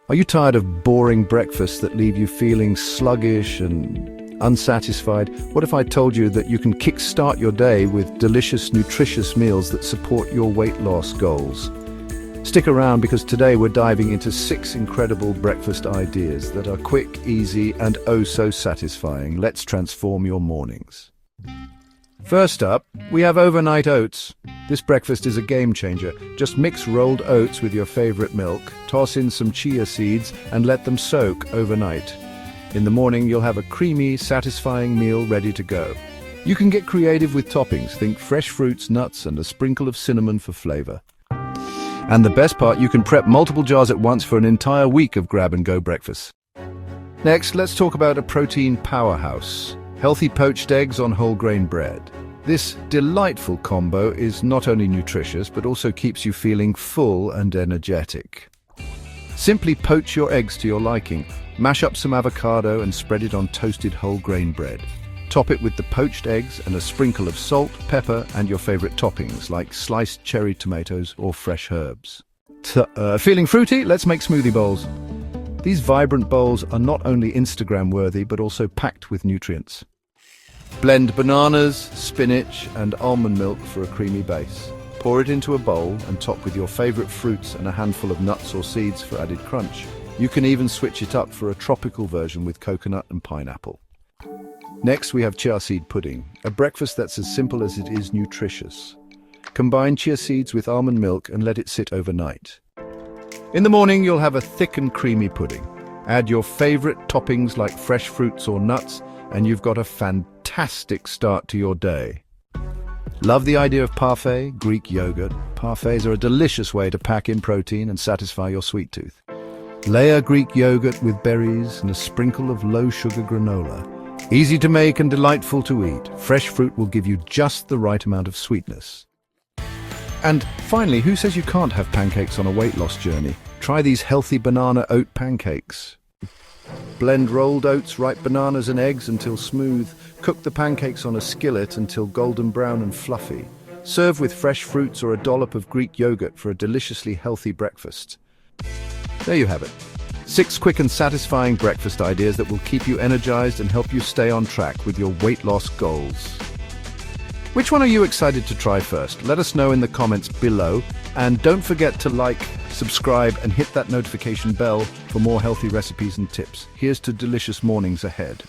Are you tired of boring breakfasts that leave you feeling sluggish and unsatisfied? What if I told you that you can kickstart your day with delicious, nutritious meals that support your weight loss goals? Stick around because today we're diving into 6 incredible breakfast ideas that are quick, easy, and oh so satisfying. Let's transform your mornings. First up, we have overnight oats. This breakfast is a game changer. Just mix rolled oats with your favorite milk, toss in some chia seeds, and let them soak overnight. In the morning, you'll have a creamy, satisfying meal ready to go. You can get creative with toppings. Think fresh fruits, nuts, and a sprinkle of cinnamon for flavor. And the best part, you can prep multiple jars at once for an entire week of grab-and-go breakfasts. Next, let's talk about a protein powerhouse. Healthy poached eggs on whole grain bread. This delightful combo is not only nutritious, but also keeps you feeling full and energetic. Simply poach your eggs to your liking. Mash up some avocado and spread it on toasted whole grain bread. Top it with the poached eggs and a sprinkle of salt, pepper, and your favorite toppings like sliced cherry tomatoes or fresh herbs. Feeling fruity? Let's make smoothie bowls. These vibrant bowls are not only Instagram-worthy, but also packed with nutrients. Blend bananas, spinach, and almond milk for a creamy base. Pour it into a bowl and top with your favorite fruits and a handful of nuts or seeds for added crunch. You can even switch it up for a tropical version with coconut and pineapple. Next, we have Chia Seed Pudding, a breakfast that's as simple as it is nutritious. Combine chia seeds with almond milk and let it sit overnight. In the morning, you'll have a thick and creamy pudding. Add your favorite toppings like fresh fruits or nuts, and you've got a fantastic start to your day. Love the idea of parfait, Greek yogurt? Parfaits are a delicious way to pack in protein and satisfy your sweet tooth. Layer Greek yogurt with berries and a sprinkle of low-sugar granola. Easy to make and delightful to eat. Fresh fruit will give you just the right amount of sweetness. And finally, who says you can't have pancakes on a weight loss journey? Try these healthy banana oat pancakes. Blend rolled oats, ripe bananas and eggs until smooth. Cook the pancakes on a skillet until golden brown and fluffy. Serve with fresh fruits or a dollop of Greek yogurt for a deliciously healthy breakfast. There you have it. 6 quick and satisfying breakfast ideas that will keep you energized and help you stay on track with your weight loss goals. Which one are you excited to try first? Let us know in the comments below. And don't forget to like, subscribe, and hit that notification bell for more healthy recipes and tips. Here's to delicious mornings ahead.